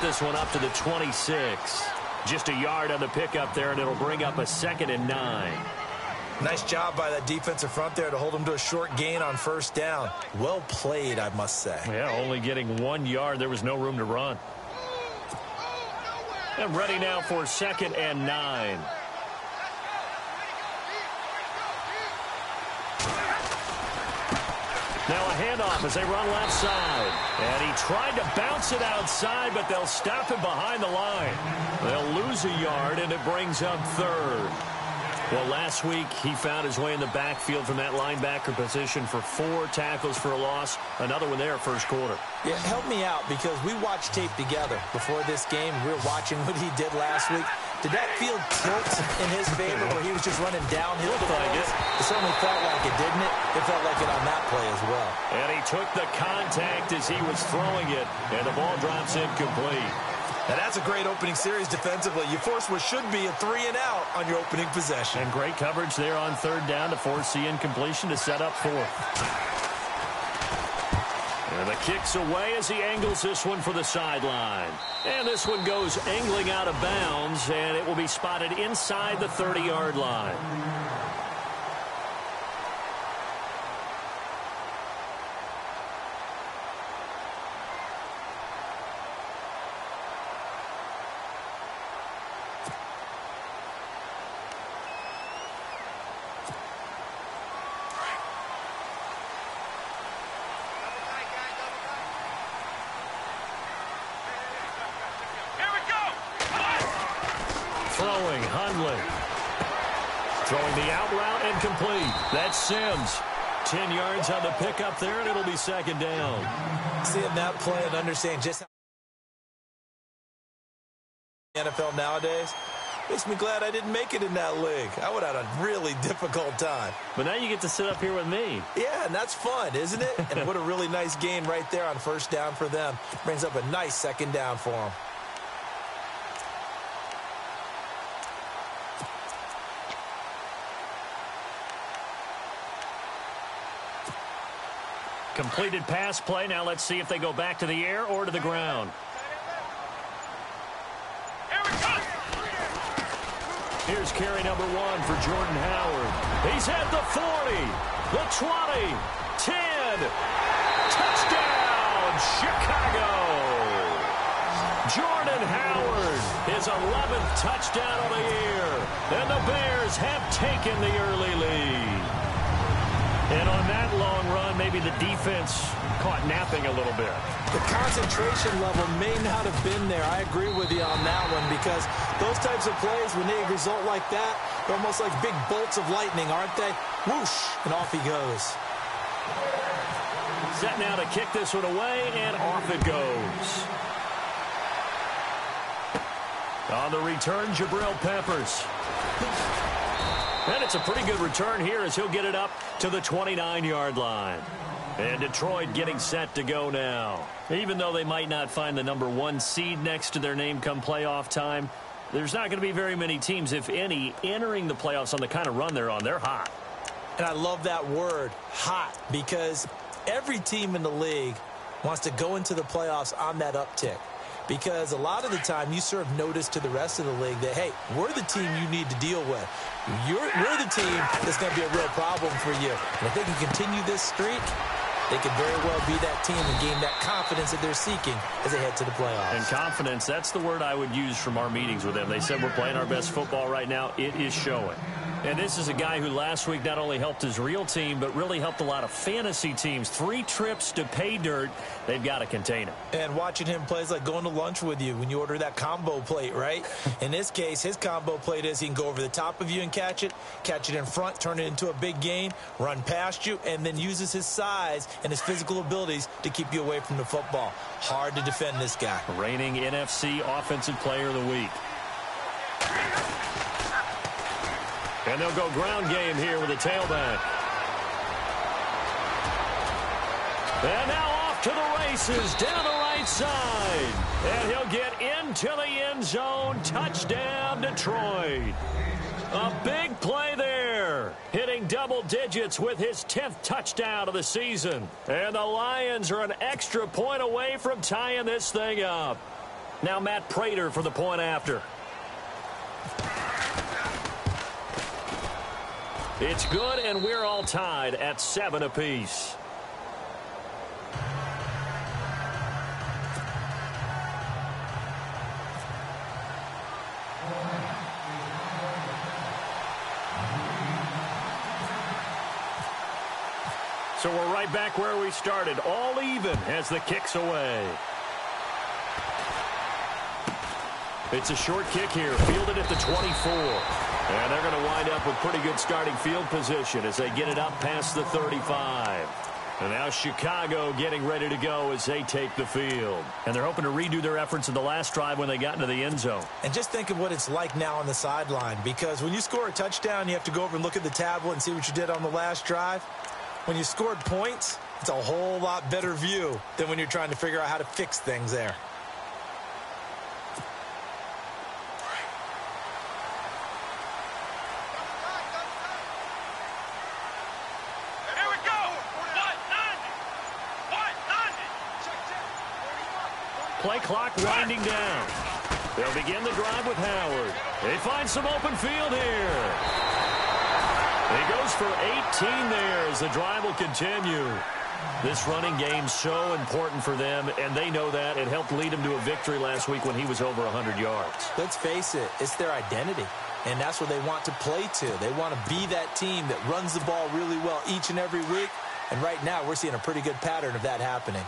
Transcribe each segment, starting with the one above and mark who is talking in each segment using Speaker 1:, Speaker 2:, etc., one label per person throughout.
Speaker 1: this one up to the 26. Just a yard on the pickup there, and it'll bring up a 2nd and 9.
Speaker 2: Nice job by that defensive front there to hold him to a short gain on first down. Well played, I must say.
Speaker 1: Yeah, only getting 1 yard. There was no room to run. And ready now for 2nd and 9. Now a handoff as they run left side. And he tried to bounce it outside, but they'll stop him behind the line. They'll lose a yard, and it brings up 3rd. Well, last week he found his way in the backfield from that linebacker position for 4 tackles for a loss. Another one there first quarter.
Speaker 2: Yeah, help me out because we watched tape together before this game. We were watching what he did last week. Did that field tilt in his favor where he was just running downhill? It certainly felt like it, didn't it? It felt like it on that play as well.
Speaker 1: And he took the contact as he was throwing it, and the ball drops incomplete.
Speaker 2: And that's a great opening series defensively. You force what should be a 3-and-out on your opening possession.
Speaker 1: And great coverage there on 3rd down to force the incompletion to set up 4th. And the kick's away as he angles this one for the sideline. And this one goes angling out of bounds, and it will be spotted inside the 30-yard line. Throwing, Hundley. Throwing the out route and complete. That's Sims. 10 yards on the pickup there, and it'll be 2nd down.
Speaker 2: Seeing that play and understanding just how the NFL nowadays makes me glad I didn't make it in that league. I would have had a really difficult time.
Speaker 1: But now you get to sit up here with me.
Speaker 2: Yeah, and that's fun, isn't it? And what a really nice gain right there on first down for them. Brings up a nice 2nd down for them.
Speaker 1: Completed pass play. Now let's see if they go back to the air or to the ground. Here's carry number 1 for Jordan Howard. He's at the 40, the 20, 10. Touchdown, Chicago. Jordan Howard, his 11th touchdown of the year. And the Bears have taken the early lead. And on that long run, maybe the defense caught napping a little bit.
Speaker 2: The concentration level may not have been there. I agree with you on that one because those types of plays, when they result like that, they're almost like big bolts of lightning, aren't they? Whoosh, and off he goes.
Speaker 1: Set now to kick this one away, and off it goes. On the return, Jabril Peppers. And it's a pretty good return here as he'll get it up to the 29-yard line. And Detroit getting set to go now. Even though they might not find the number 1 seed next to their name come playoff time, there's not going to be very many teams, if any, entering the playoffs on the kind of run they're on. They're hot.
Speaker 2: And I love that word, hot, because every team in the league wants to go into the playoffs on that uptick. Because a lot of the time you serve notice to the rest of the league that, hey, we're the team you need to deal with. We're the team that's going to be a real problem for you. And if they can continue this streak, they could very well be that team and gain that confidence that they're seeking as they head to the playoffs.
Speaker 1: And confidence, that's the word I would use from our meetings with them. They said we're playing our best football right now. It is showing. And this is a guy who last week not only helped his real team, but really helped a lot of fantasy teams. 3 trips to pay dirt. They've got to contain him.
Speaker 2: And watching him play is like going to lunch with you when you order that combo plate, right? In this case, his combo plate is he can go over the top of you and catch it in front, turn it into a big gain, run past you, and then uses his size and his physical abilities to keep you away from the football. Hard to defend this guy.
Speaker 1: Reigning NFC Offensive Player of the Week. And they'll go ground game here with a tailback. And now off to the races down the right side. And he'll get into the end zone. Touchdown, Detroit. A big play there. Hitting double digits with his 10th touchdown of the season. And the Lions are an extra point away from tying this thing up. Now Matt Prater for the point after. It's good, and we're all tied at 7 apiece. So we're right back where we started, all even as the kick's away. It's a short kick here, fielded at the 24. And they're going to wind up with pretty good starting field position as they get it up past the 35. And now Chicago getting ready to go as they take the field. And they're hoping to redo their efforts in the last drive when they got into the end zone.
Speaker 2: And just think of what it's like now on the sideline, because when you score a touchdown, you have to go over and look at the tablet and see what you did on the last drive. When you scored points, it's a whole lot better view than when you're trying to figure out how to fix things there.
Speaker 1: Play clock winding down. They'll begin the drive with Howard. They find some open field here. He goes for 18 there as the drive will continue. This running game's so important for them, and they know that. It helped lead him to a victory last week when he was over 100 yards.
Speaker 2: Let's face it, it's their identity, and that's what they want to play to. They want to be that team that runs the ball really well each and every week, and right now we're seeing a pretty good pattern of that happening.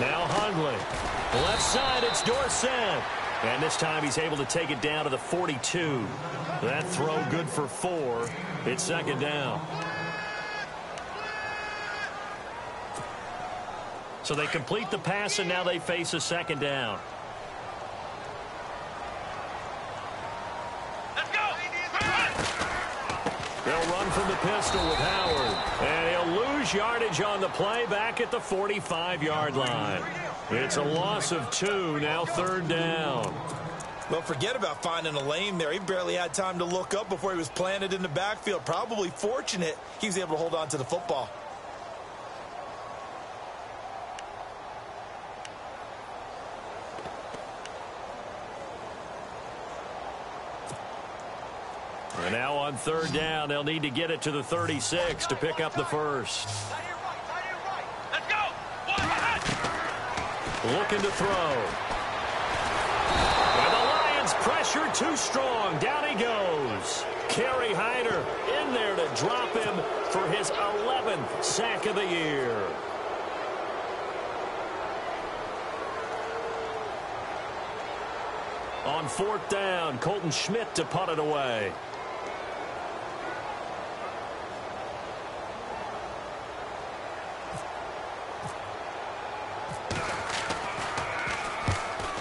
Speaker 1: Now Hundley. Left side, it's Dorsett. And this time he's able to take it down to the 42. That throw good for 4. It's second down. So they complete the pass, and now they face a second down. They'll run from the pistol with Howard. And he'll lose yardage on the play back at the 45-yard line. It's a loss of 2, now third down.
Speaker 2: Well, forget about finding a lane there. He barely had time to look up before he was planted in the backfield. Probably fortunate he was able to hold on to the football.
Speaker 1: And now on third down, they'll need to get it to the 36 to pick up the first. Looking to throw. And the Lions pressure too strong. Down he goes. Kerry Hyder in there to drop him for his 11th sack of the year. On fourth down, Colton Schmidt to punt it away.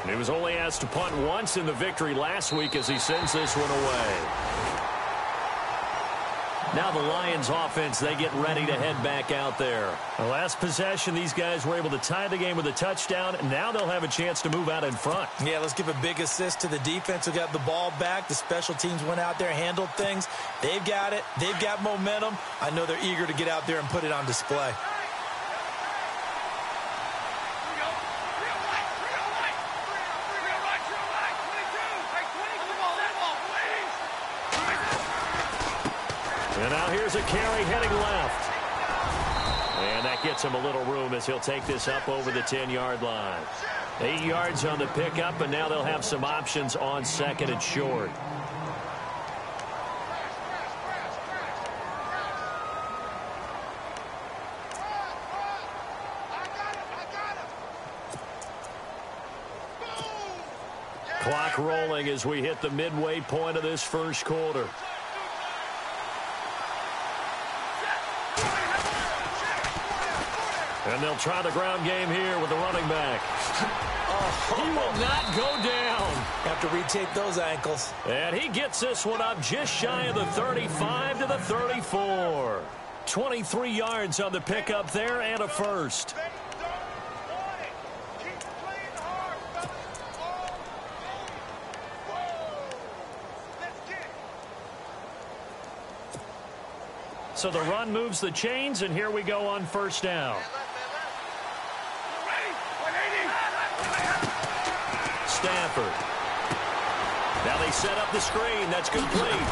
Speaker 1: He was only asked to punt once in the victory last week as he sends this one away. Now the Lions offense, they get ready to head back out there. The last possession, these guys were able to tie the game with a touchdown, and now they'll have a chance to move out in front.
Speaker 2: Yeah, let's give a big assist to the defense who got the ball back. The special teams went out there, handled things. They've got it. They've got momentum. I know they're eager to get out there and put it on display.
Speaker 1: And now here's a carry heading left. And that gets him a little room as he'll take this up over the 10-yard line. 8 yards on the pickup, and now they'll have some options on second and short. Clock rolling as we hit the midway point of this first quarter. And they'll try the ground game here with the running back. He will not go down.
Speaker 2: Have to retake those ankles.
Speaker 1: And he gets this one up just shy of the 35 to the 34. 23 yards on the pickup there and a first. So the run moves the chains, and here we go on first down. Stafford. Now they set up the screen. That's complete.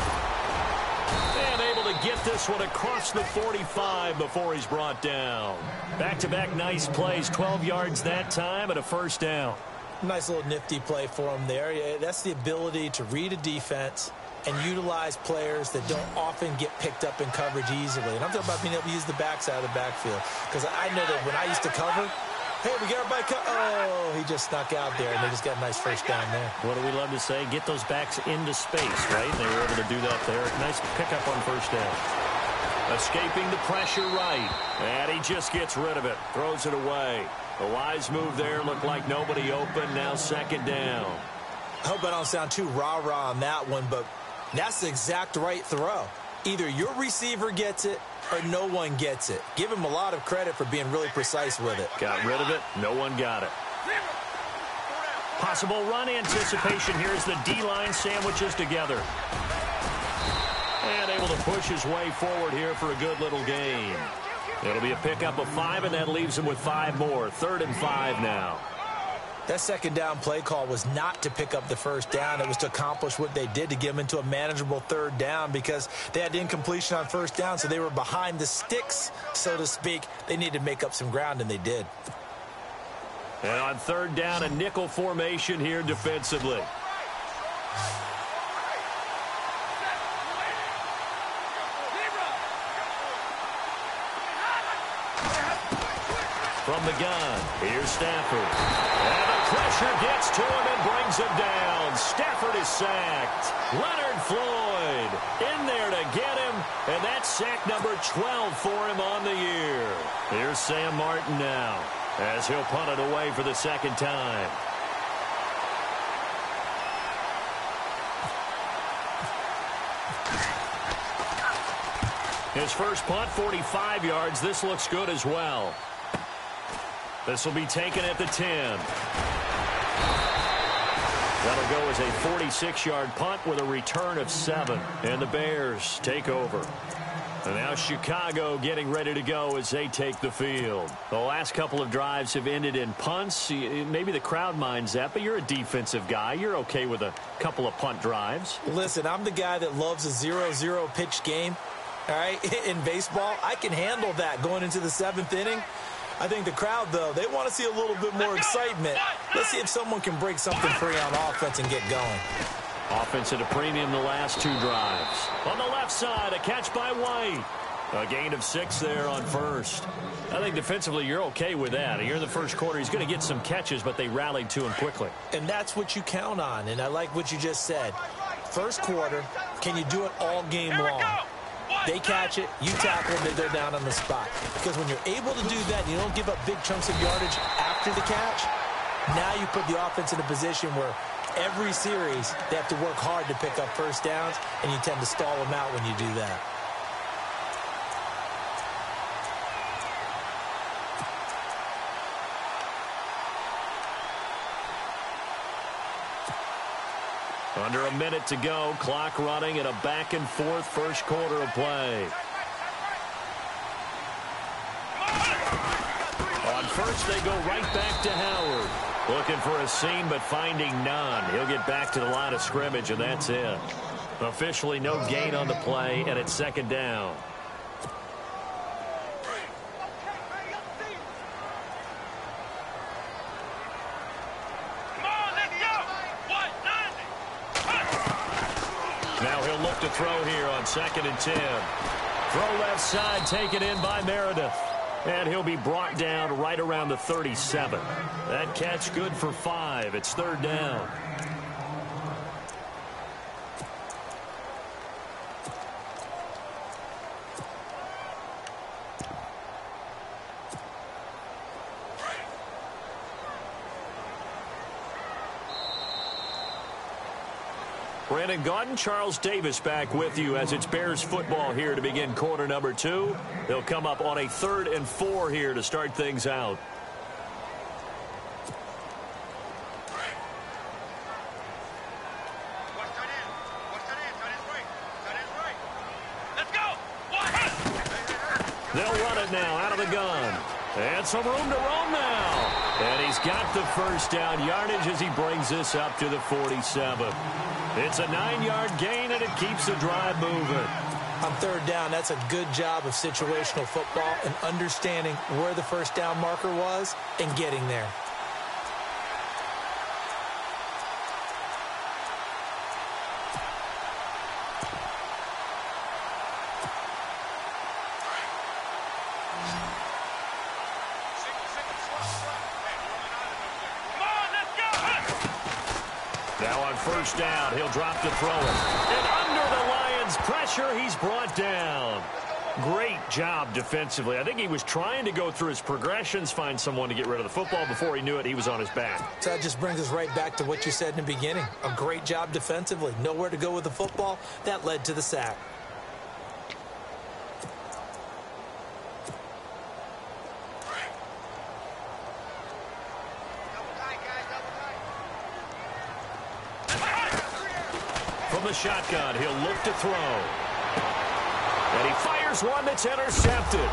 Speaker 1: And able to get this one across the 45 before he's brought down. Back-to-back nice plays, 12 yards that time and a first down.
Speaker 2: Nice little nifty play for him there. Yeah, that's the ability to read a defense and utilize players that don't often get picked up in coverage easily. And I'm talking about being able to use the backside of the backfield. Because I know that when I used to cover, hey, we got everybody oh, he just snuck out there, and they just got a nice first down there.
Speaker 1: What do we love to say? Get those backs into space, right? They were able to do that there. Nice pickup on first down. Escaping the pressure right. And he just gets rid of it. Throws it away. A wise move there. Looked like nobody open. Now second down.
Speaker 2: I hope I don't sound too rah-rah on that one, but that's the exact right throw. Either your receiver gets it or no one gets it. Give him a lot of credit for being really precise with it.
Speaker 1: Got rid of it. No one got it. Possible run anticipation here as the D-line sandwiches together. And able to push his way forward here for a good little gain. It'll be a pickup of 5, and that leaves him with 5 more. 3rd and 5 now.
Speaker 2: That second down play call was not to pick up the first down. It was to accomplish what they did to get them into a manageable 3rd down because they had incompletion on first down, so they were behind the sticks, so to speak. They needed to make up some ground, and they did.
Speaker 1: And on 3rd down, a nickel formation here defensively. From the gun, here's Stafford. And the pressure gets to him and brings him down. Stafford is sacked. Leonard Floyd in there to get him, and that's sack number 12 for him on the year. Here's Sam Martin now as he'll punt it away for the second time. His first punt, 45 yards. This looks good as well. This will be taken at the 10. That'll go as a 46-yard punt with a return of 7. And the Bears take over. And now Chicago getting ready to go as they take the field. The last couple of drives have ended in punts. Maybe the crowd minds that, but you're a defensive guy. You're okay with a couple of punt drives.
Speaker 2: Listen, I'm the guy that loves a 0-0 pitch game. All right, in baseball, I can handle that going into the 7th inning. I think the crowd, though, they want to see a little bit more excitement. Let's see if someone can break something free on offense and get going.
Speaker 1: Offense at a premium the last 2 drives. On the left side, a catch by White. A gain of 6 there on first. I think defensively you're okay with that. Here in the first quarter, he's going to get some catches, but they rallied to him quickly.
Speaker 2: And that's what you count on, and I like what you just said. First quarter, can you do it all game long? They catch it, you tackle them, they're down on the spot. Because when you're able to do that and you don't give up big chunks of yardage after the catch, now you put the offense in a position where every series they have to work hard to pick up first downs, and you tend to stall them out when you do that.
Speaker 1: Under a minute to go, clock running, and a back-and-forth first quarter of play. On first, they go right back to Howard. Looking for a seam, but finding none. He'll get back to the line of scrimmage, and that's it. Officially no gain on the play, and it's second down. Now he'll look to throw here on 2nd and 10. Throw left side, taken in by Meredith. And he'll be brought down right around the 37. That catch good for 5. It's 3rd down. Brandon Gaudin, Charles Davis back with you as it's Bears football here to begin quarter number 2. They'll come up on a 3rd and 4 here to start things out. They'll run it now out of the gun. And some room to roam now. And he's got the first down yardage as he brings this up to the 47. It's a 9-yard gain, and it keeps the drive moving.
Speaker 2: On third down, that's a good job of situational football and understanding where the first down marker was and getting there.
Speaker 1: Now on first down, he'll drop to throw it. And under the Lions' pressure, he's brought down. Great job defensively. I think he was trying to go through his progressions, find someone to get rid of the football. Before he knew it, he was on his back.
Speaker 2: So that just brings us right back to what you said in the beginning. A great job defensively. Nowhere to go with the football. That led to the sack.
Speaker 1: From the shotgun, he'll look to throw. And he fires one that's intercepted.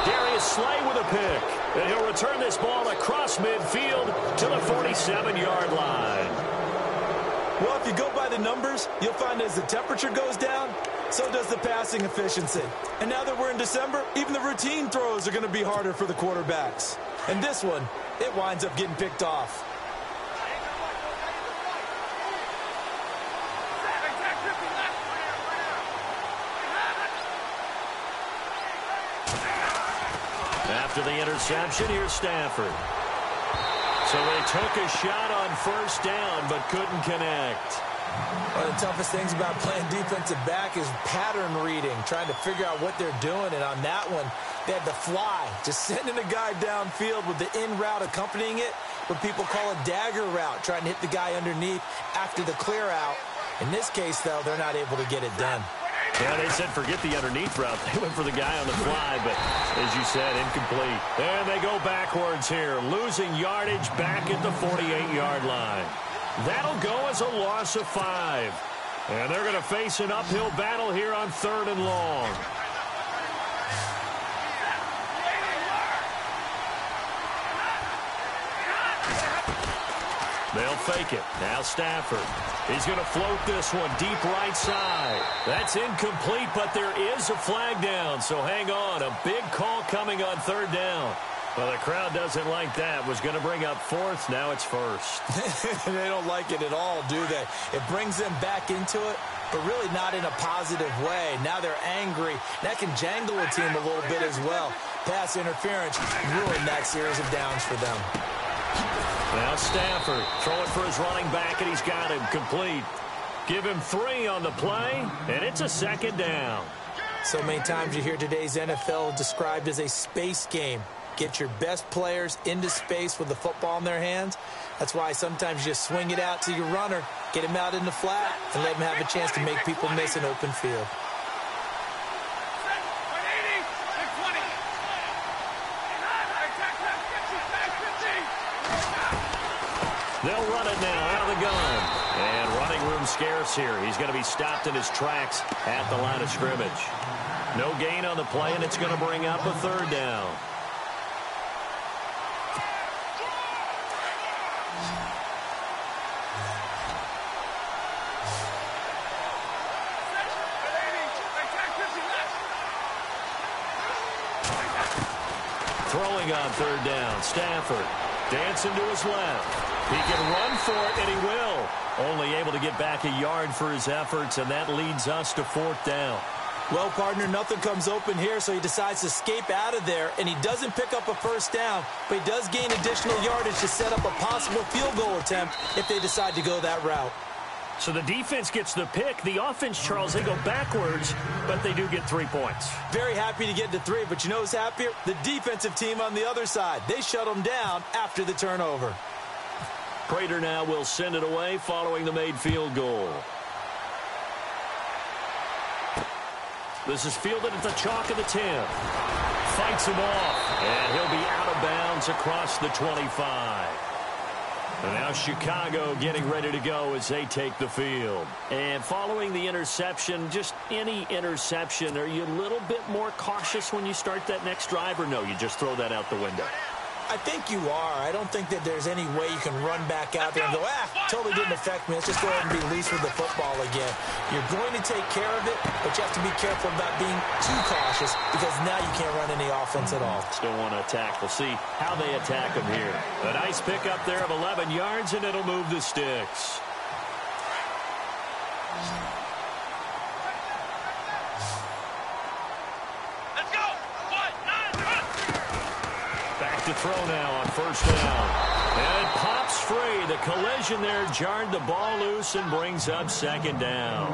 Speaker 1: Darius Slay with a pick. And he'll return this ball across midfield to the 47-yard line.
Speaker 2: Well, if you go by the numbers, you'll find as the temperature goes down, so does the passing efficiency. And now that we're in December, even the routine throws are going to be harder for the quarterbacks. And this one, it winds up getting picked off.
Speaker 1: After the interception, here's Stafford. So they took a shot on first down, but couldn't connect.
Speaker 2: One of the toughest things about playing defensive back is pattern reading, trying to figure out what they're doing. And on that one, they had to fly, just sending a guy downfield with the in route accompanying it, what people call a dagger route, trying to hit the guy underneath after the clear out. In this case, though, they're not able to get it done.
Speaker 1: Yeah, they said forget the underneath route. They went for the guy on the fly, but as you said, incomplete. And they go backwards here, losing yardage back at the 48-yard line. That'll go as a loss of 5. And they're going to face an uphill battle here on 3rd and long. They'll fake it. Now Stafford. He's going to float this one deep right side. That's incomplete, but there is a flag down, so hang on. A big call coming on 3rd down. Well, the crowd doesn't like that. Was going to bring up 4th. Now it's 1st.
Speaker 2: They don't like it at all, do they? It brings them back into it, but really not in a positive way. Now they're angry. That can jangle a team a little bit as well. Pass interference ruined that series of downs for them.
Speaker 1: Now Stafford throwing for his running back, and he's got him complete. Give him 3 on the play, and it's a 2nd down.
Speaker 2: So many times you hear today's NFL described as a space game. Get your best players into space with the football in their hands. That's why sometimes you just swing it out to your runner, get him out in the flat, and let him have a chance to make people miss an open field.
Speaker 1: They'll run it now out of the gun. And running room scarce here. He's going to be stopped in his tracks at the line of scrimmage. No gain on the play, and it's going to bring up a 3rd down. Throwing on 3rd down, Stafford dancing to his left. He can run for it, and he will. Only able to get back a yard for his efforts, and that leads us to 4th down.
Speaker 2: Well, partner, nothing comes open here, so he decides to escape out of there, and he doesn't pick up a first down, but he does gain additional yardage to set up a possible field goal attempt if they decide to go that route.
Speaker 1: So the defense gets the pick. The offense, Charles, they go backwards, but they do get 3 points.
Speaker 2: Very happy to get to 3, but you know who's happier? The defensive team on the other side. They shut them down after the turnover.
Speaker 1: Prater now will send it away following the made field goal. This is fielded at the chalk of the 10. Fights him off, and he'll be out of bounds across the 25. And now Chicago getting ready to go as they take the field. And following the interception, just any interception, are you a little bit more cautious when you start that next drive, or no, you just throw that out the window?
Speaker 2: I think you are. I don't think that there's any way you can run back out there and go, totally didn't affect me. Let's just go ahead and be loose with the football again. You're going to take care of it, but you have to be careful about being too cautious because now you can't run any offense at all.
Speaker 1: Still want to attack. We'll see how they attack them here. A nice pickup there of 11 yards, and it'll move the sticks. To throw now on first down. And it pops free. The collision there jarred the ball loose and brings up second down.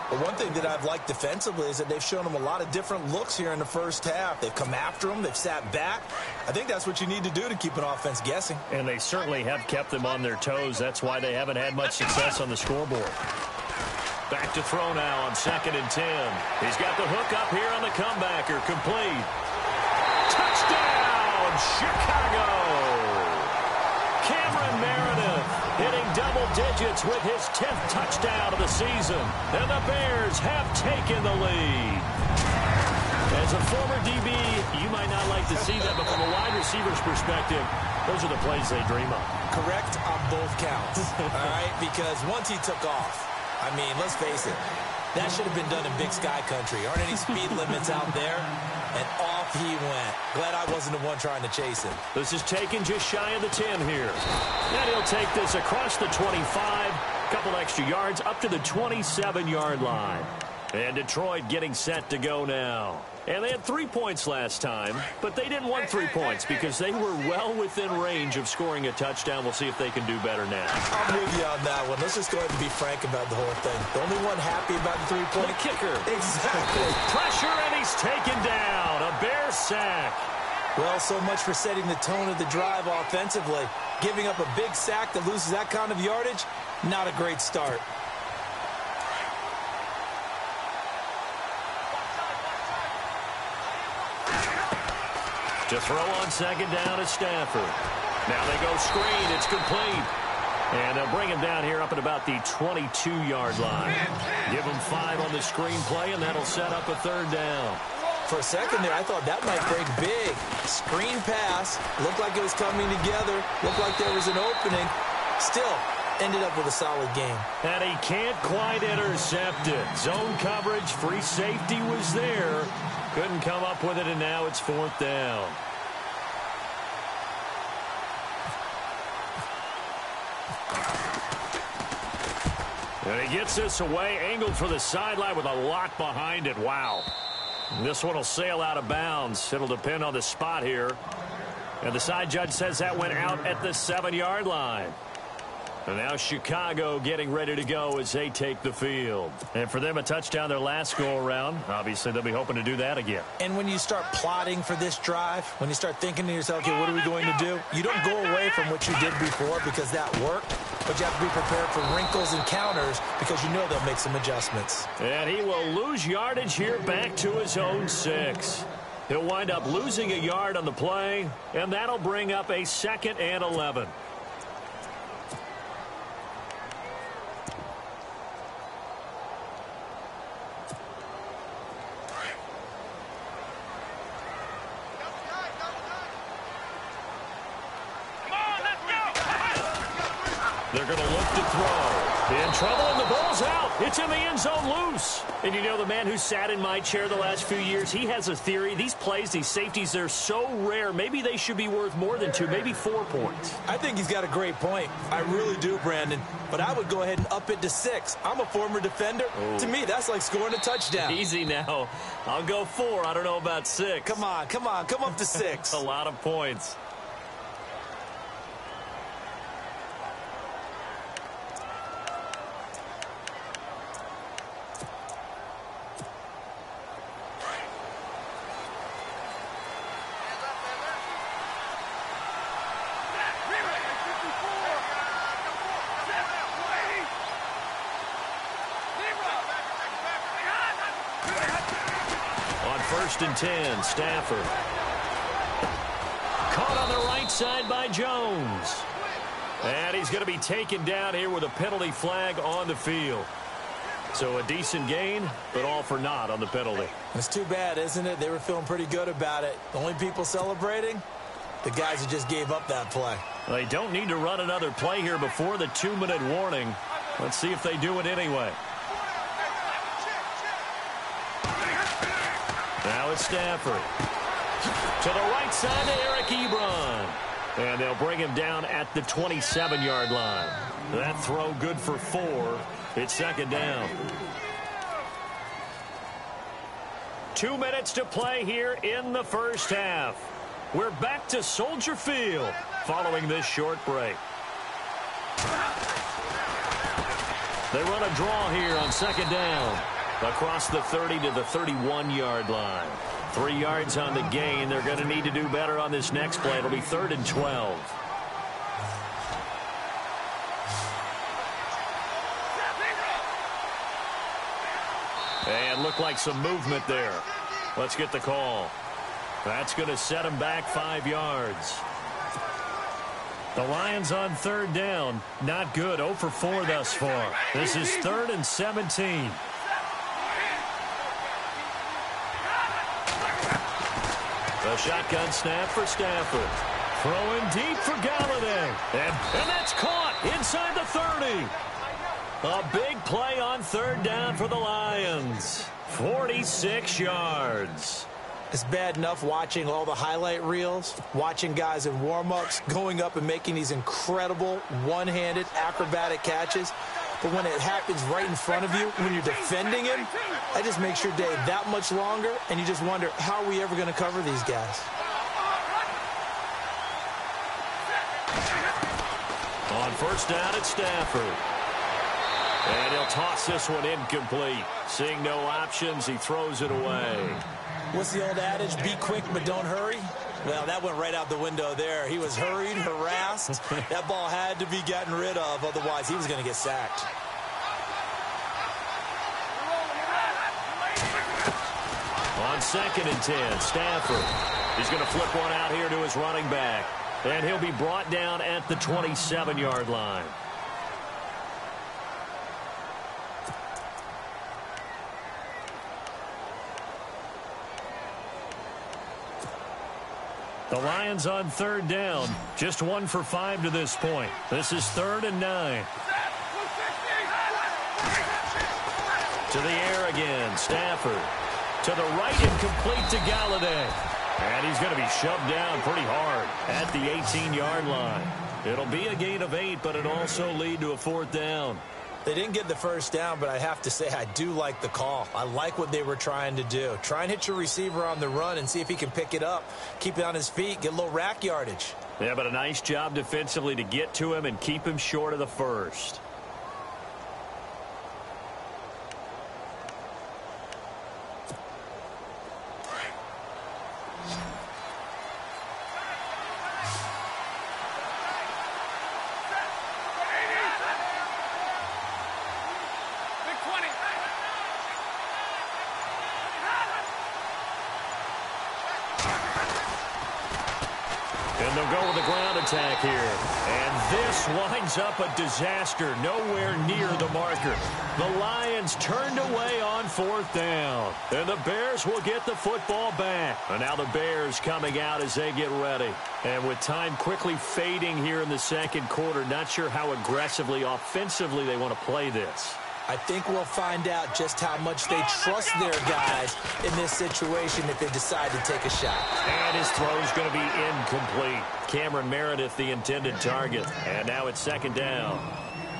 Speaker 2: Well, one thing that I've liked defensively is that they've shown them a lot of different looks here in the first half. They've come after them. They've sat back. I think that's what you need to do to keep an offense guessing.
Speaker 1: And they certainly have kept them on their toes. That's why they haven't had much success on the scoreboard. Back to throw now on 2nd and 10. He's got the hook up here on the comebacker. Complete. Touchdown! Chicago! Cameron Meredith hitting double digits with his 10th touchdown of the season. And the Bears have taken the lead. As a former DB, you might not like to see that, but from a wide receiver's perspective, those are the plays they dream of.
Speaker 2: Correct on both counts. All right? Because once he took off, I mean, let's face it, that should have been done in Big Sky Country. Aren't any speed limits out there? And off he went. Glad I wasn't the one trying to chase him.
Speaker 1: This is taken just shy of the 10 here. And he'll take this across the 25. A couple extra yards up to the 27-yard line. And Detroit getting set to go now. And they had 3 points last time, but they didn't want 3 points because they were well within range of scoring a touchdown. We'll see if they can do better now.
Speaker 2: I'm with you on that one. Let's just go ahead and be frank about the whole thing. The only one happy about the 3-point
Speaker 1: kicker.
Speaker 2: Exactly.
Speaker 1: Pressure, and he's taken down. A Bear sack.
Speaker 2: Well, so much for setting the tone of the drive offensively. Giving up a big sack that loses that kind of yardage, not a great start.
Speaker 1: To throw on 2nd down is Stafford. Now they go screen. It's complete. And they'll bring him down here up at about the 22-yard line. Give him 5 on the screen play, and that'll set up a 3rd down.
Speaker 2: For a second there, I thought that might break big. Screen pass. Looked like it was coming together. Looked like there was an opening. Still ended up with a solid game.
Speaker 1: And he can't quite intercept it. Zone coverage, free safety was there. Couldn't come up with it, and now it's 4th down. And he gets this away, angled for the sideline with a lot behind it. Wow. This one will sail out of bounds. It'll depend on the spot here. And the side judge says that went out at the 7-yard line. And now Chicago getting ready to go as they take the field. And for them, a touchdown their last go-around. Obviously, they'll be hoping to do that again.
Speaker 2: And when you start plotting for this drive, when you start thinking to yourself, okay, what are we going to do? You don't go away from what you did before because that worked. But you have to be prepared for wrinkles and counters because you know they'll make some adjustments.
Speaker 1: And he will lose yardage here back to his own 6. He'll wind up losing a yard on the play, and that'll bring up a 2nd and 11. They're going to look to throw. In trouble, and the ball's out. It's in the end zone loose. And you know, the man who sat in my chair the last few years, he has a theory. These plays, these safeties, they're so rare. Maybe they should be worth more than 2, maybe 4 points.
Speaker 2: I think he's got a great point. I really do, Brandon. But I would go ahead and up it to 6. I'm a former defender. Oh. To me, that's like scoring a touchdown.
Speaker 1: Easy now. I'll go 4. I don't know about 6.
Speaker 2: Come on. Come up to 6.
Speaker 1: A lot of points. First and 10, Stafford. Caught on the right side by Jones. And he's going to be taken down here with a penalty flag on the field. So a decent gain, but all for naught on the penalty.
Speaker 2: It's too bad, isn't it? They were feeling pretty good about it. The only people celebrating, the guys who just gave up that play.
Speaker 1: They don't need to run another play here before the 2-minute warning. Let's see if they do it anyway. Now it's Stafford. To the right side to Eric Ebron. And they'll bring him down at the 27-yard line. That throw good for 4. It's second down. 2 minutes to play here in the first half. We're back to Soldier Field following this short break. They run a draw here on second down. Across the 30 to the 31-yard line. 3 yards on the gain. They're going to need to do better on this next play. It'll be 3rd and 12. And look like some movement there. Let's get the call. That's going to set him back 5 yards. The Lions on 3rd down. Not good. 0 for 4 thus far. This is 3rd and 17. The shotgun snap for Stafford. Throwing deep for Galladay. And that's caught inside the 30. A big play on 3rd down for the Lions. 46 yards.
Speaker 2: It's bad enough watching all the highlight reels, watching guys in warm-ups, going up and making these incredible one-handed acrobatic catches. But when it happens right in front of you, when you're defending him, that just makes your day that much longer, and you just wonder, how are we ever going to cover these guys?
Speaker 1: On 1st down, it's Stafford. And he'll toss this one incomplete. Seeing no options, he throws it away.
Speaker 2: What's the old adage? Be quick, but don't hurry. Well, that went right out the window there. He was hurried, harassed. That ball had to be gotten rid of. Otherwise, he was going to get sacked.
Speaker 1: On 2nd and 10, Stafford. He's going to flip one out here to his running back. And he'll be brought down at the 27-yard line. The Lions on 3rd down. Just 1 for 5 to this point. This is 3rd and 9. To the air again. Stafford. To the right and complete to Galladay. And he's going to be shoved down pretty hard at the 18-yard line. It'll be a gain of 8, but it'll also lead to a 4th down.
Speaker 2: They didn't get the first down, but I have to say I do like the call. I like what they were trying to do. Try and hit your receiver on the run and see if he can pick it up, keep it on his feet, get a little rack yardage.
Speaker 1: Yeah, but a nice job defensively to get to him and keep him short of the first. They'll go with the ground attack here. And this winds up a disaster. Nowhere near the marker. The Lions turned away on 4th down. And the Bears will get the football back. And now the Bears coming out as they get ready. And with time quickly fading here in the 2nd quarter, not sure how aggressively, offensively they want to play this.
Speaker 2: I think we'll find out just how much they trust their guys in this situation if they decide to take a shot.
Speaker 1: And his throw's going to be incomplete. Cameron Meredith, the intended target. And now it's 2nd down.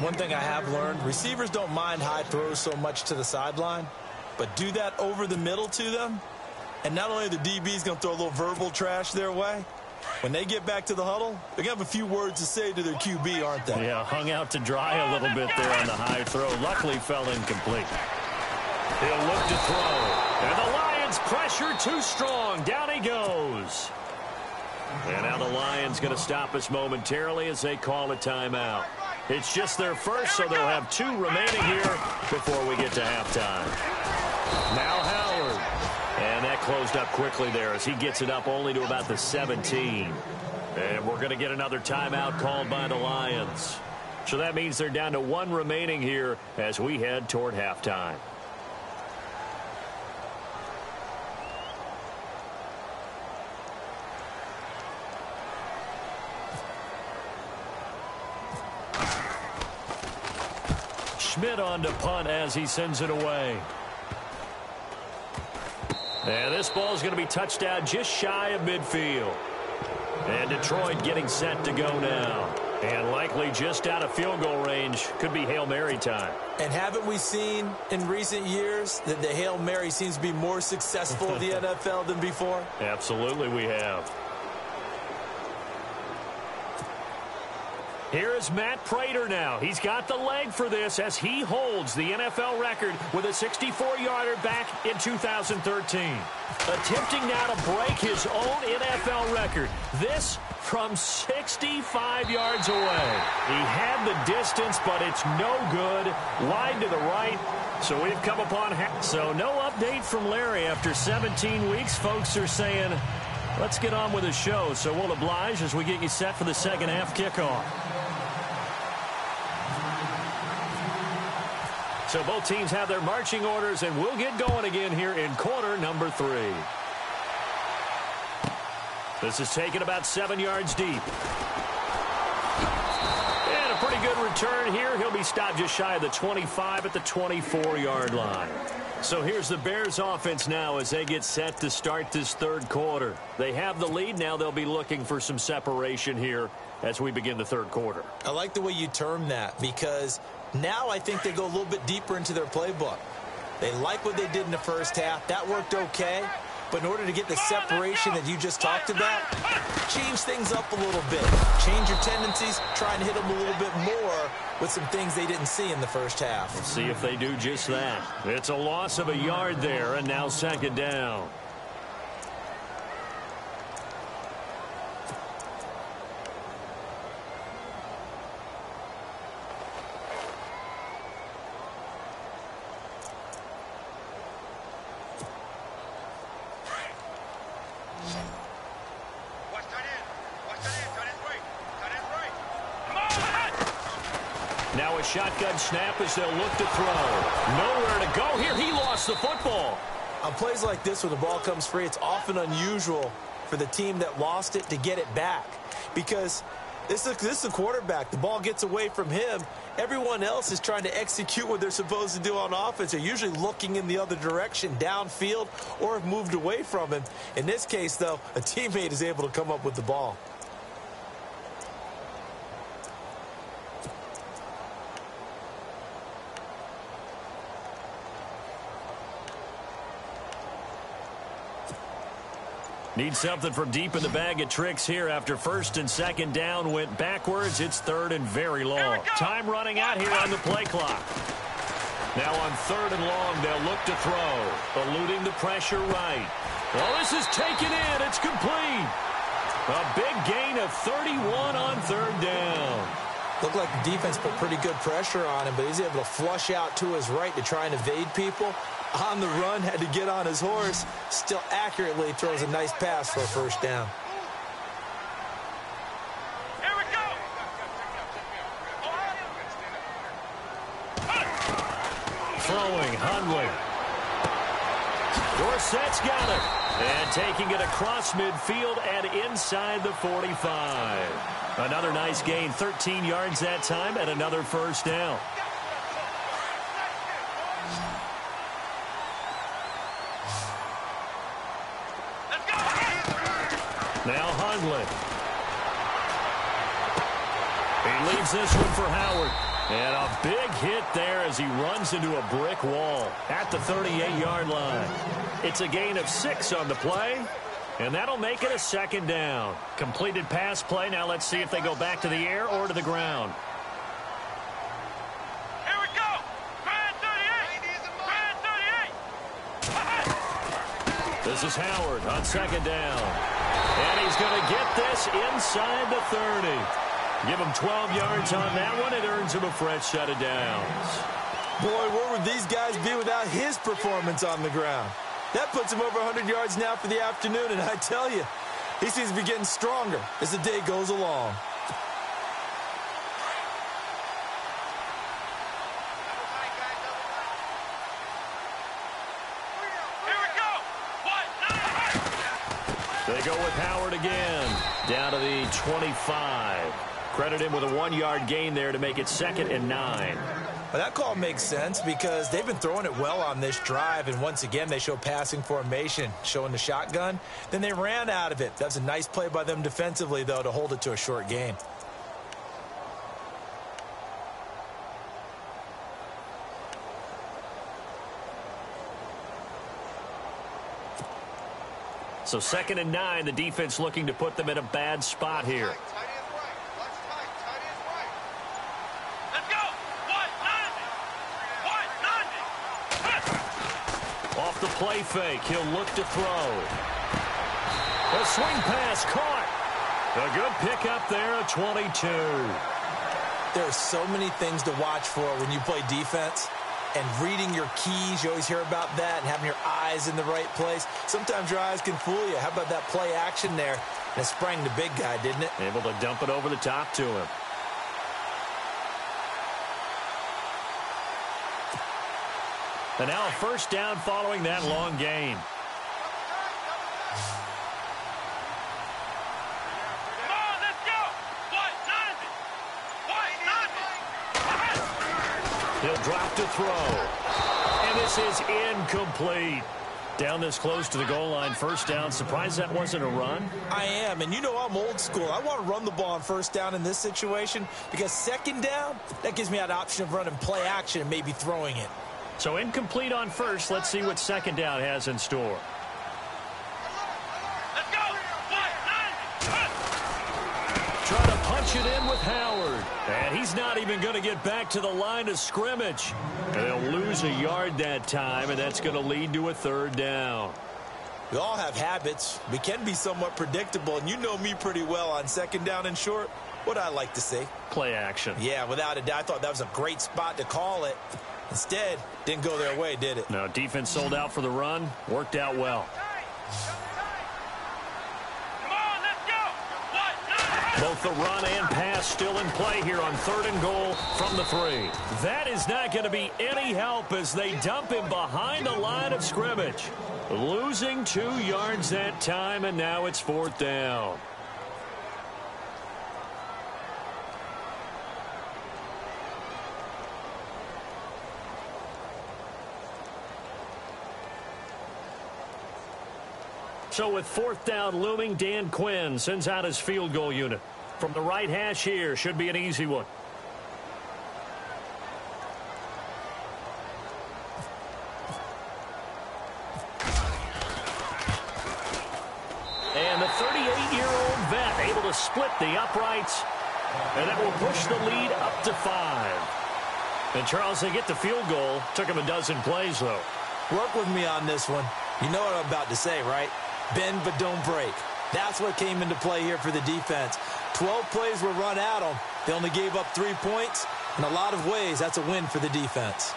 Speaker 2: One thing I have learned, receivers don't mind high throws so much to the sideline, but do that over the middle to them, and not only are the DBs going to throw a little verbal trash their way, when they get back to the huddle, they're going to have a few words to say to their QB, aren't they?
Speaker 1: Yeah, hung out to dry a little bit there on the high throw. Luckily fell incomplete. He'll look to throw. And the Lions pressure too strong. Down he goes. And now the Lions going to stop us momentarily as they call a timeout. It's just their first, so they'll have 2 remaining here before we get to halftime. Now Howard. And that closed up quickly there as he gets it up only to about the 17. And we're going to get another timeout called by the Lions. So that means they're down to 1 remaining here as we head toward halftime. Schmidt on to punt as he sends it away. And this ball is going to be touched down just shy of midfield. And Detroit getting set to go now. And likely just out of field goal range. Could be Hail Mary time.
Speaker 2: And haven't we seen in recent years that the Hail Mary seems to be more successful in the NFL than before?
Speaker 1: Absolutely we have. Here is Matt Prater now. He's got the leg for this as he holds the NFL record with a 64-yarder back in 2013. Attempting now to break his own NFL record. This from 65 yards away. He had the distance, but it's no good. Wide to the right. So we've come upon... So no update from Larry after 17 weeks. Folks are saying, let's get on with the show. So we'll oblige as we get you set for the second half kickoff. So both teams have their marching orders, and we'll get going again here in quarter number 3. This is taken about 7 yards deep. And a pretty good return here. He'll be stopped just shy of the 25 at the 24-yard line. So here's the Bears offense now as they get set to start this third quarter. They have the lead. Now they'll be looking for some separation here as we begin the third quarter.
Speaker 2: I like the way you term that because now I think they go a little bit deeper into their playbook. They like what they did in the first half. That worked okay. But in order to get the separation that you just talked about, change things up a little bit. Change your tendencies, try and hit them a little bit more with some things they didn't see in the first half.
Speaker 1: Let's see if they do just that. It's a loss of a yard there, and now second down. Now a shotgun snap as they'll look to throw. Nowhere to go here. He lost the football.
Speaker 2: On plays like this where the ball comes free, it's often unusual for the team that lost it to get it back. Because this is a quarterback. The ball gets away from him. Everyone else is trying to execute what they're supposed to do on offense. They're usually looking in the other direction, downfield, or have moved away from him. In this case, though, a teammate is able to come up with the ball.
Speaker 1: Need something from deep in the bag of tricks here after first and second down went backwards. It's third and very long. Time running out here on the play clock. Now on third and long, they'll look to throw. Eluding the pressure right. Well, this is taken in. It's complete. A big gain of 31 on third down.
Speaker 2: Looked like the defense put pretty good pressure on him, but he's able to flush out to his right to try and evade people. On the run, had to get on his horse. Still accurately throws a nice pass for a first down.
Speaker 3: Here we go.
Speaker 1: Throwing, Hundley. Dorsett's got it. And taking it across midfield and inside the 45. Another nice gain, 13 yards that time, and another first down. Now Hundley. He leaves this one for Howard. And a big hit there as he runs into a brick wall at the 38-yard line. It's a gain of 6 on the play, and that'll make it a second down. Completed pass play. Now let's see if they go back to the air or to the ground.
Speaker 3: Here we go. Grand 38.
Speaker 1: This is Howard on second down. And he's going to get this inside the 30. Give him 12 yards on that one. It earns him a fresh set of downs.
Speaker 2: Boy, where would these guys be without his performance on the ground? That puts him over 100 yards now for the afternoon, and I tell you, he seems to be getting stronger as the day goes along.
Speaker 1: They go with Howard again, down to the 25. Credit him with a 1-yard gain there to make it 2nd and 9.
Speaker 2: Well, that call makes sense because they've been throwing it well on this drive, and once again, they show passing formation, showing the shotgun. Then they ran out of it. That's a nice play by them defensively, though, to hold it to a short game.
Speaker 1: So 2nd and 9, the defense looking to put them in a bad spot here. Off the play fake, he'll look to throw. A swing pass caught. A good pickup there at 22.
Speaker 2: There are so many things to watch for when you play defense. And reading your keys, you always hear about that, and having your eyes in the right place. Sometimes your eyes can fool you. How about that play action there? And it sprang the big guy, didn't it?
Speaker 1: Able to dump it over the top to him. And now a first down following that long gain. He'll drop to throw. And this is incomplete. Down this close to the goal line, first down. Surprised that wasn't a run?
Speaker 2: I am, and you know I'm old school. I want to run the ball on first down in this situation because second down, that gives me that option of running play action and maybe throwing it.
Speaker 1: So incomplete on first. Let's see what second down has in store.
Speaker 3: Let's go!
Speaker 1: Trying to punch it in with Howard. And he's not even going to get back to the line of scrimmage. And they'll lose a yard that time, and that's going to lead to a third down.
Speaker 2: We all have habits. We can be somewhat predictable, and you know me pretty well on second down and short. What I like to say?
Speaker 1: Play action.
Speaker 2: Yeah, without a doubt. I thought that was a great spot to call it. Instead, didn't go their way, did it?
Speaker 1: No, defense sold out for the run. Worked out well. Both the run and pass still in play here on 3rd and goal from the 3. That is not going to be any help as they dump him behind the line of scrimmage. Losing 2 yards that time, and now it's 4th down. So with 4th down looming, Dan Quinn sends out his field goal unit. From the right hash here, should be an easy one. And the 38-year-old vet able to split the uprights. And that will push the lead up to 5. And Charles, they get the field goal. Took him a dozen plays, though.
Speaker 2: Work with me on this one. You know what I'm about to say, right? Bend but don't break. That's what came into play here for the defense. 12 plays were run at them. They only gave up 3 points. In a lot of ways, that's a win for the defense.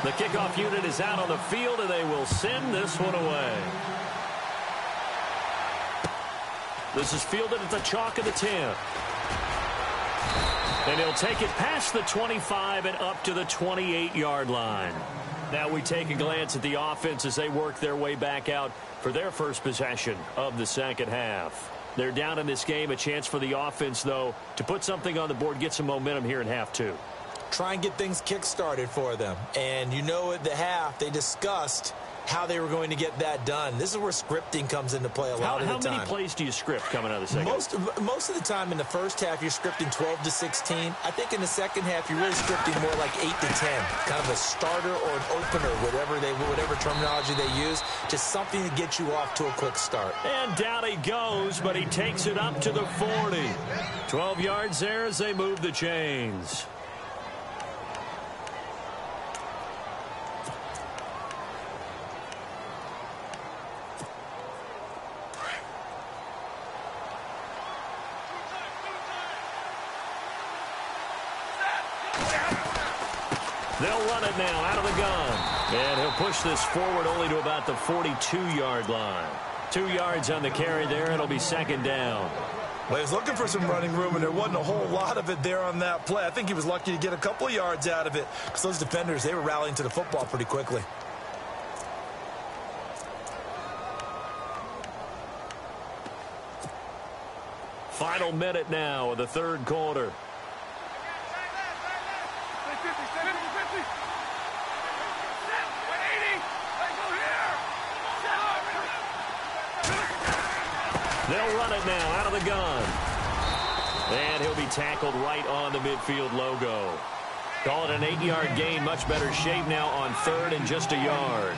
Speaker 1: The kickoff unit is out on the field, and they will send this one away. This is fielded at the chalk of the 10. And he'll take it past the 25 and up to the 28-yard line. Now we take a glance at the offense as they work their way back out for their first possession of the second half. They're down in this game. A chance for the offense, though, to put something on the board, get some momentum here in half 2.
Speaker 2: Try and get things kick-started for them. And you know at the half, they discussed how they were going to get that done. This is where scripting comes into play a lot of the time.
Speaker 1: How many plays do you script coming out of the second?
Speaker 2: Most of the time in the first half, you're scripting 12 to 16. I think in the second half, you're really scripting more like 8 to 10. Kind of a starter or an opener, whatever terminology they use. Just something to get you off to a quick start.
Speaker 1: And down he goes, but he takes it up to the 40. 12 yards there as they move the chains. They'll run it now out of the gun. And he'll push this forward only to about the 42-yard line. 2 yards on the carry there. It'll be second down.
Speaker 2: Well, he was looking for some running room, and there wasn't a whole lot of it there on that play. I think he was lucky to get a couple of yards out of it because those defenders, they were rallying to the football pretty quickly.
Speaker 1: Final minute now of the third quarter. They'll run it now out of the gun. And he'll be tackled right on the midfield logo. Call it an 8-yard gain. Much better shape now on third and just a yard.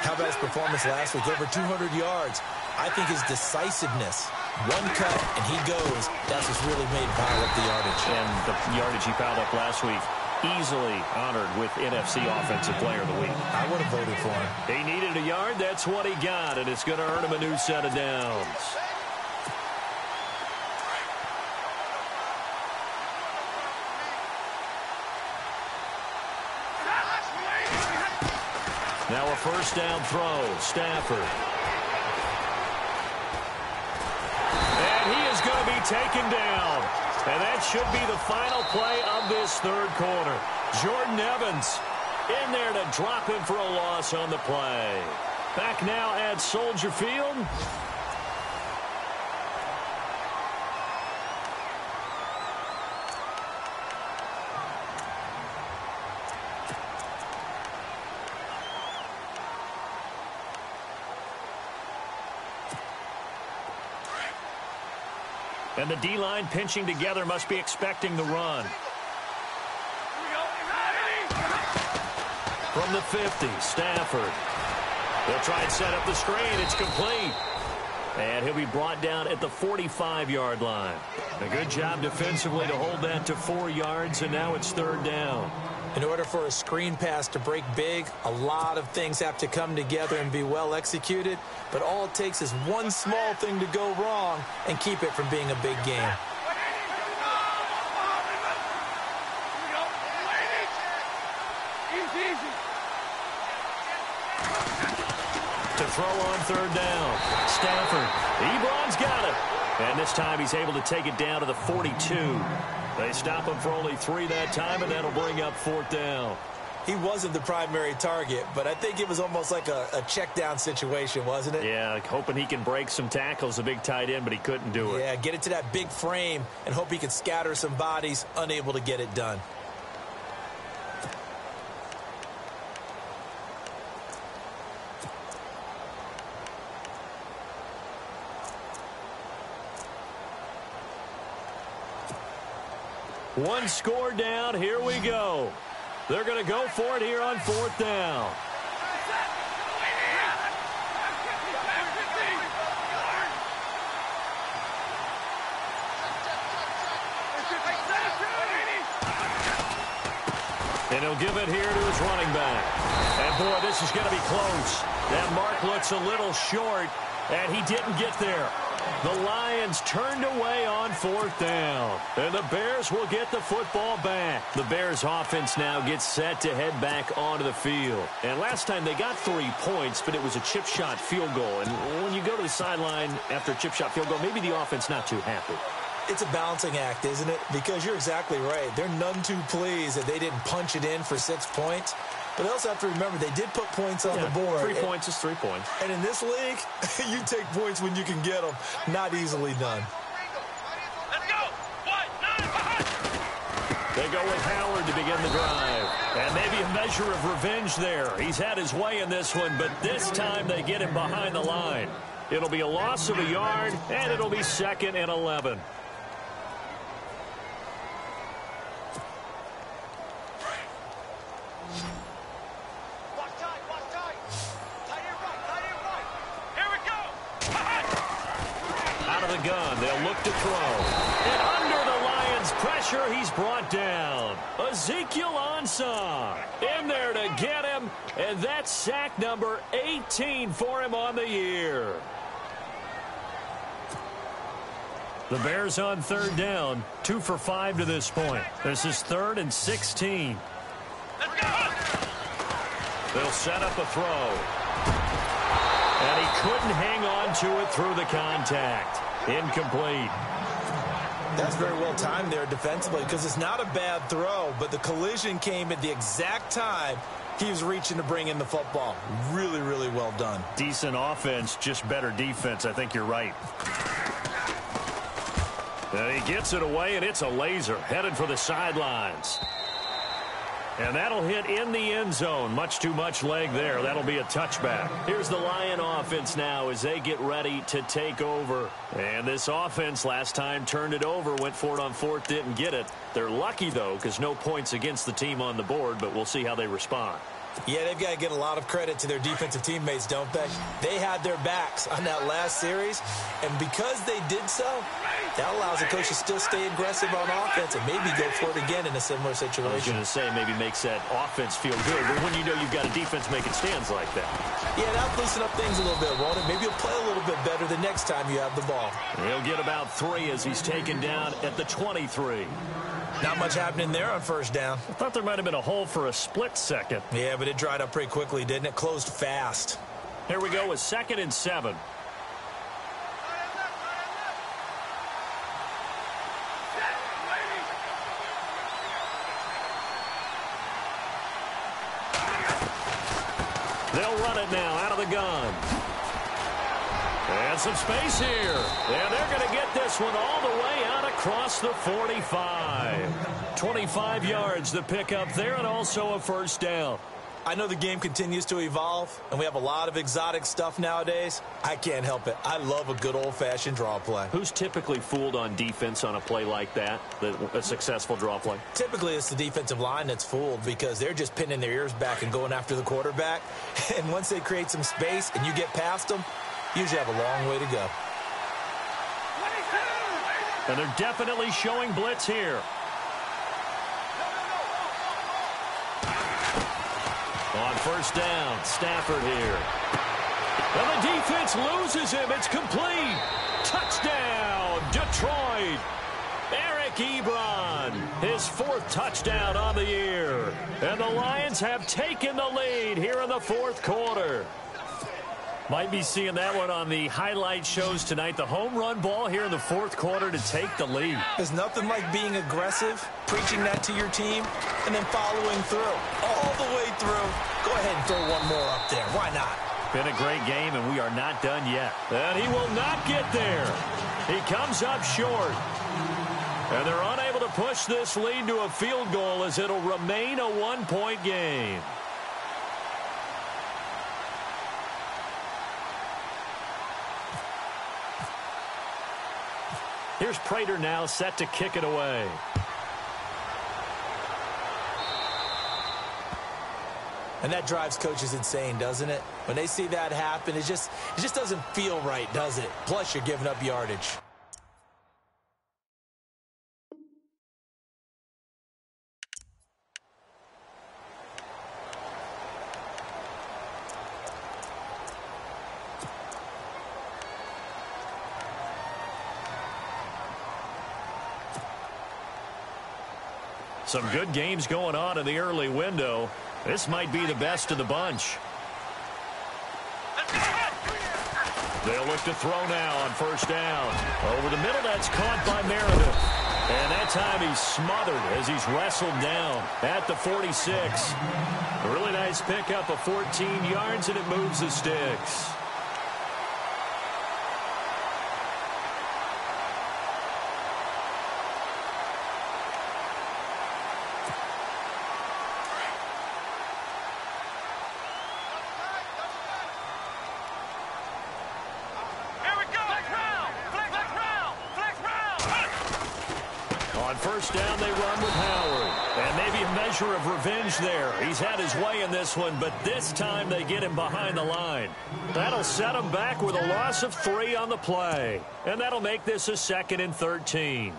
Speaker 2: How about his performance last week? Over 200 yards. I think his decisiveness, one cut and he goes, that's what's really made him pile up the yardage.
Speaker 1: And the yardage he piled up last week, easily honored with NFC Offensive Player of the Week.
Speaker 2: I would have voted for him.
Speaker 1: He needed a yard. That's what he got, and it's going to earn him a new set of downs. Now a first down throw. Stafford. And he is going to be taken down. And that should be the final play of this third quarter. Jordan Evans in there to drop him for a loss on the play. Back now at Soldier Field. And the D-line pinching together, must be expecting the run. From the 50, Stafford. They'll try and set up the screen. It's complete. And he'll be brought down at the 45-yard line. A good job defensively to hold that to 4 yards, and now it's third down.
Speaker 2: In order for a screen pass to break big, a lot of things have to come together and be well executed. But all it takes is one small thing to go wrong and keep it from being a big game.
Speaker 1: To throw on third down. Stafford. Ebron's got it. And this time he's able to take it down to the 42. They stop him for only 3 that time, and that'll bring up fourth down.
Speaker 2: He wasn't the primary target, but I think it was almost like a check down situation, wasn't it?
Speaker 1: Yeah, hoping he can break some tackles, a big tight end, but he couldn't do it.
Speaker 2: Yeah, get it to that big frame and hope he can scatter some bodies, unable to get it done.
Speaker 1: One score down. Here we go. They're going to go for it here on fourth down. And he'll give it here to his running back. And, boy, this is going to be close. That mark looks a little short, and he didn't get there. The Lions turned away on fourth down. And the Bears will get the football back. The Bears offense now gets set to head back onto the field. And last time they got 3 points, but it was a chip shot field goal. And when you go to the sideline after a chip shot field goal, maybe the offense not too happy.
Speaker 2: It's a balancing act, isn't it? Because you're exactly right. They're none too pleased that they didn't punch it in for 6 points. But they also have to remember they did put points on the board.
Speaker 1: 3 points is 3 points.
Speaker 2: And in this league, you take points when you can get them. Not easily done.
Speaker 3: Let's go. 1-9.
Speaker 1: They go with Howard to begin the drive. And maybe a measure of revenge there. He's had his way in this one, but this time they get him behind the line. It'll be a loss of a yard, and it'll be 2nd and 11. Gun. They'll look to throw. And under the Lions' pressure, he's brought down. Ezekiel Ansah in there to get him, and that's sack number 18 for him on the year. The Bears on third down, 2 for 5 to this point. This is 3rd and 16.
Speaker 3: Let's go.
Speaker 1: They'll set up a throw. And he couldn't hang on to it through the contact. Incomplete.
Speaker 2: That's very well timed there defensively because it's not a bad throw, but the collision came at the exact time he was reaching to bring in the football. Really, really well done.
Speaker 1: Decent offense, just better defense. I think you're right. And he gets it away, and it's a laser headed for the sidelines. And that'll hit in the end zone. Much too much leg there. That'll be a touchback. Here's the Lion offense now as they get ready to take over. And this offense last time turned it over, went for it on fourth, didn't get it. They're lucky, though, because no points against the team on the board, but we'll see how they respond.
Speaker 2: Yeah, they've got to get a lot of credit to their defensive teammates, don't they? They had their backs on that last series, and because they did so, that allows the coach to still stay aggressive on offense and maybe go for it again in a similar situation.
Speaker 1: I was going to say maybe makes that offense feel good, but when you know you've got a defense making stands like that.
Speaker 2: Yeah, that'll loosen up things a little bit, won't it? Maybe you'll play a little bit better the next time you have the ball.
Speaker 1: He'll get about 3 as he's taken down at the 23.
Speaker 2: Not much happening there on first down.
Speaker 1: I thought there might have been a hole for a split second.
Speaker 2: Yeah, but it dried up pretty quickly, didn't it? Closed fast.
Speaker 1: Here we go with 2nd and 7. They'll run it now out of the gun. And some space here. And they're going to get this one all the way out across the 45. 25 yards to pick up there and also a first down.
Speaker 2: I know the game continues to evolve, and we have a lot of exotic stuff nowadays. I can't help it. I love a good old-fashioned draw play.
Speaker 1: Who's typically fooled on defense on a play like that, a successful draw play?
Speaker 2: Typically, it's the defensive line that's fooled because they're just pinning their ears back and going after the quarterback. And once they create some space and you get past them, you usually have a long way to go.
Speaker 1: And they're definitely showing blitz here. On first down, Stafford here. And the defense loses him. It's complete. Touchdown, Detroit. Eric Ebron, his 4th touchdown on the year. And the Lions have taken the lead here in the 4th quarter. Might be seeing that one on the highlight shows tonight. The home run ball here in the 4th quarter to take the lead.
Speaker 2: There's nothing like being aggressive, preaching that to your team, and then following through. All the way through. Go ahead and throw one more up there. Why not?
Speaker 1: Been a great game, and we are not done yet. And he will not get there. He comes up short. And they're unable to push this lead to a field goal as it'll remain a 1-point game. Here's Prater now set to kick it away.
Speaker 2: And that drives coaches insane, doesn't it? When they see that happen, it just doesn't feel right, does it? Plus, you're giving up yardage.
Speaker 1: Some good games going on in the early window. This might be the best of the bunch. They'll look to throw now on first down. Over the middle, that's caught by Meredith. And that time he's smothered as he's wrestled down at the 46. A really nice pickup of 14 yards, and it moves the sticks. First down, they run with Howard. And maybe a measure of revenge there. He's had his way in this one, but this time they get him behind the line. That'll set him back with a loss of 3 on the play. And that'll make this a 2nd and 13.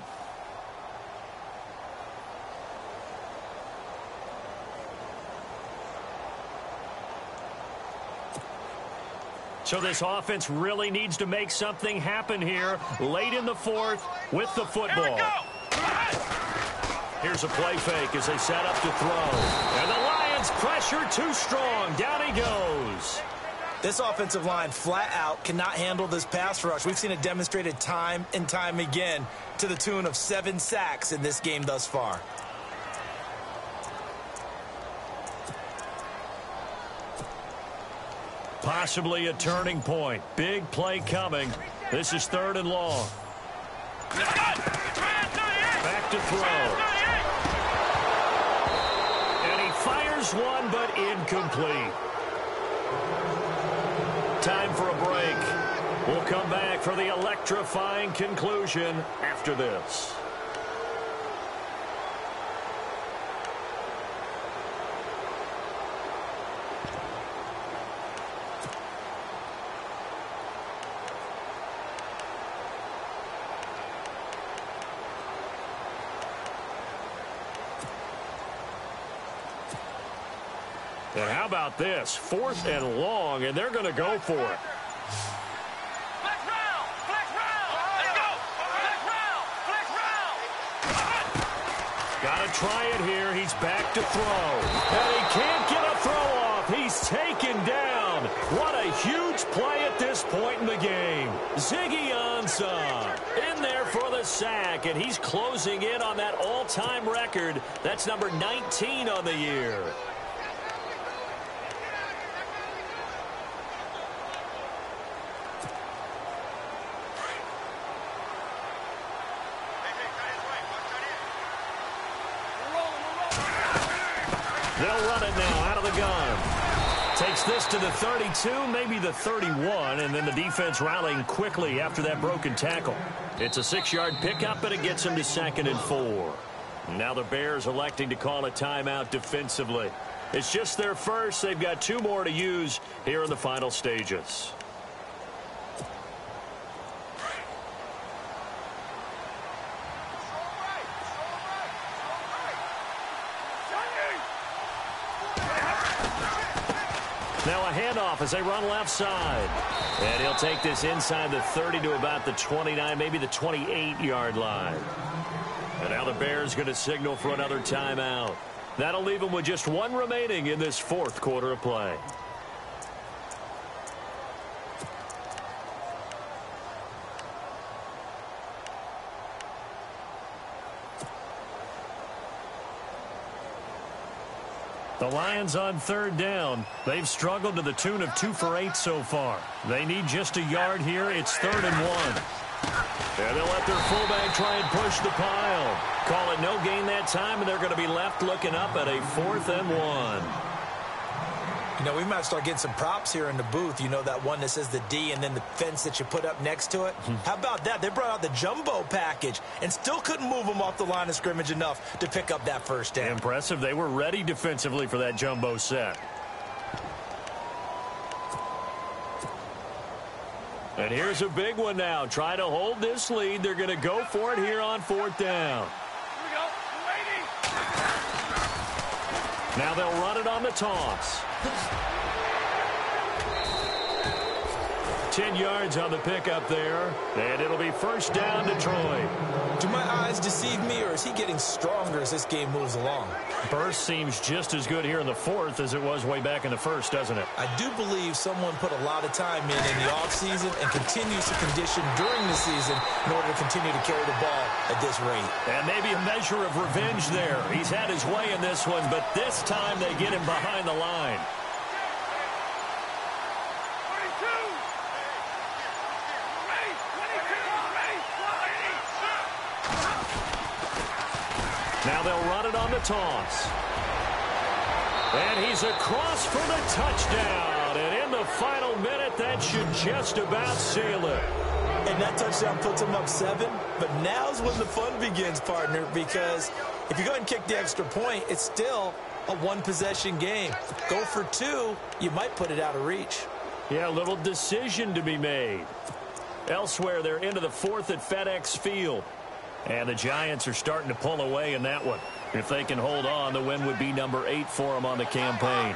Speaker 1: So this offense really needs to make something happen here late in the 4th with the football. Here's a play fake as they set up to throw. And the Lions pressure too strong. Down he goes.
Speaker 2: This offensive line flat out cannot handle this pass rush. We've seen it demonstrated time and time again to the tune of 7 sacks in this game thus far.
Speaker 1: Possibly a turning point. Big play coming. This is 3rd and long. Back to throw. And he Fires one, but incomplete. Time for a break. We'll come back for the electrifying conclusion after this. And how about this? 4th and long, and they're going to go for it.
Speaker 3: Flex round! Flex round! Let's go! Flex round! Flex round!
Speaker 1: Got to try it here. He's back to throw. And he can't get a throw off. He's taken down. What a huge play at this point in the game. Ziggy Ansah in there for the sack, and he's closing in on that all-time record. That's number 19 on the year. They'll run it now out of the gun. Takes this to the 32, maybe the 31, and then the defense rallying quickly after that broken tackle. It's a 6-yard pickup, and it gets them to 2nd and 4. Now the Bears electing to call a timeout defensively. It's just their first. They've got 2 more to use here in the final stages. Now a handoff as they run left side. And he'll take this inside the 30 to about the 29, maybe the 28-yard line. And now the Bears going to signal for another timeout. That'll leave them with just 1 remaining in this 4th quarter of play. The Lions on 3rd down. They've struggled to the tune of 2 for 8 so far. They need just a yard here. It's 3rd and 1. And they'll let their fullback try and push the pile. Call it no gain that time, and they're going to be left looking up at a 4th and 1.
Speaker 2: You know, we might start getting some props here in the booth. You know, that one that says the D and then the fence that you put up next to it? How about that? They brought out the jumbo package and still couldn't move them off the line of scrimmage enough to pick up that first down.
Speaker 1: Impressive. They were ready defensively for that jumbo set. And here's a big one now. Try to hold this lead. They're going to go for it here on 4th down.
Speaker 3: Here we go. Waiting.
Speaker 1: Now they'll run it on the toss. 10 yards on the pickup there, and it'll be 1st down, Detroit.
Speaker 2: Do my eyes deceive me, or is he getting stronger as this game moves along?
Speaker 1: Burst seems just as good here in the 4th as it was way back in the 1st, doesn't it?
Speaker 2: I do believe someone put a lot of time in the offseason and continues to condition during the season in order to continue to carry the ball at this rate.
Speaker 1: And maybe a measure of revenge there. He's had his way in this one, but this time they get him behind the line. Now they'll run it on the toss. And he's across for the touchdown. And in the final minute, that should just about seal it.
Speaker 2: And that touchdown puts him up 7. But now's when the fun begins, partner, because if you go ahead and kick the extra point, it's still a 1-possession game. Go for 2, you might put it out of reach.
Speaker 1: Yeah, a little decision to be made. Elsewhere, they're into the 4th at FedEx Field. And the Giants are starting to pull away in that one. If they can hold on, the win would be number 8 for them on the campaign.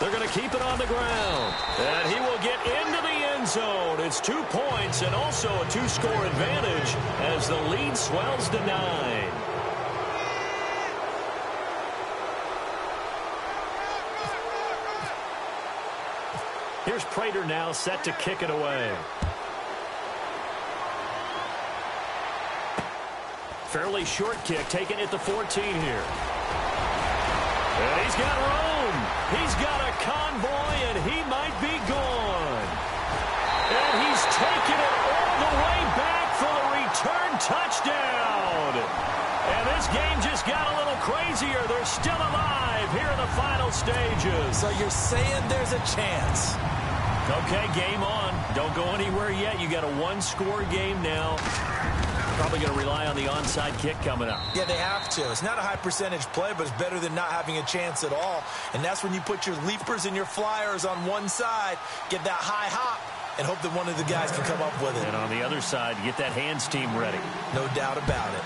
Speaker 1: They're going to keep it on the ground. And he will get into the end zone. It's 2 points and also a 2-score advantage as the lead swells to 9. Here's Prater now set to kick it away. Fairly short kick taken at the 14 here. And he's got room. He's got a convoy, and he might be good. touchdown. And this game just got a little crazier. They're still alive here in the final stages.
Speaker 2: So you're saying there's a chance.
Speaker 1: Okay, game on. Don't go anywhere yet. You got a one-score game now. Probably going to rely on the onside kick coming up.
Speaker 2: Yeah, they have to. It's not a high percentage play, but it's better than not having a chance at all. And that's when you put your leapers and your flyers on one side, get that high hop, and hope that one of the guys can come up with it.
Speaker 1: And on the other side, get that hands team ready.
Speaker 2: No doubt about it.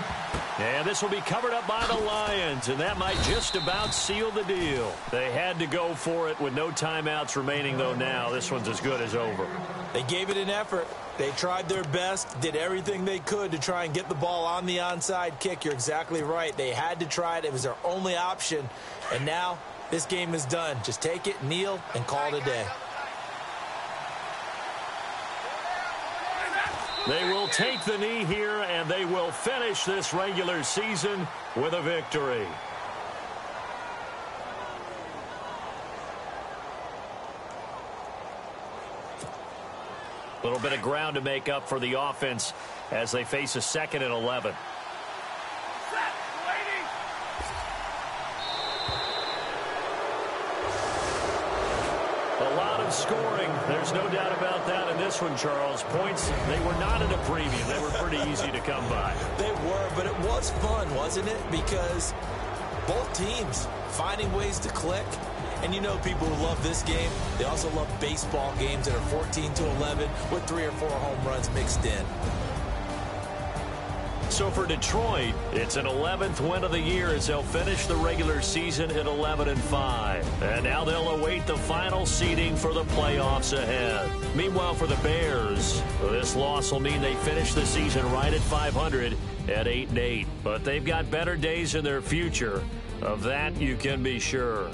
Speaker 1: And this will be covered up by the Lions, and that might just about seal the deal. They had to go for it with no timeouts remaining, though now. This one's as good as over.
Speaker 2: They gave it an effort. They tried their best, did everything they could to try and get the ball on the onside kick. You're exactly right. They had to try it. It was their only option. And now this game is done. Just take it, kneel, and call it a day.
Speaker 1: They will take the knee here, and they will finish this regular season with a victory. A little bit of ground to make up for the offense as they face a 2nd and 11. A lot of scoring. There's no doubt about that in this one, Charles. Points, they were not in a premium. They were pretty easy to come by.
Speaker 2: They were, but it was fun, wasn't it? Because both teams finding ways to click. And you know people who love this game, they also love baseball games that are 14-11 with 3 or 4 home runs mixed in.
Speaker 1: So for Detroit, it's an 11th win of the year as they'll finish the regular season at 11-5. And now they'll await the final seeding for the playoffs ahead. Meanwhile, for the Bears, this loss will mean they finish the season right at 500 at 8-8. But they've got better days in their future. Of that, you can be sure.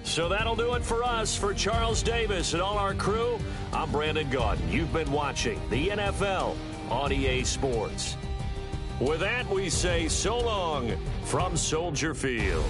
Speaker 1: So that'll do it for us. For Charles Davis and all our crew, I'm Brandon Gaudin. You've been watching the NFL on EA Sports. With that, we say so long from Soldier Field.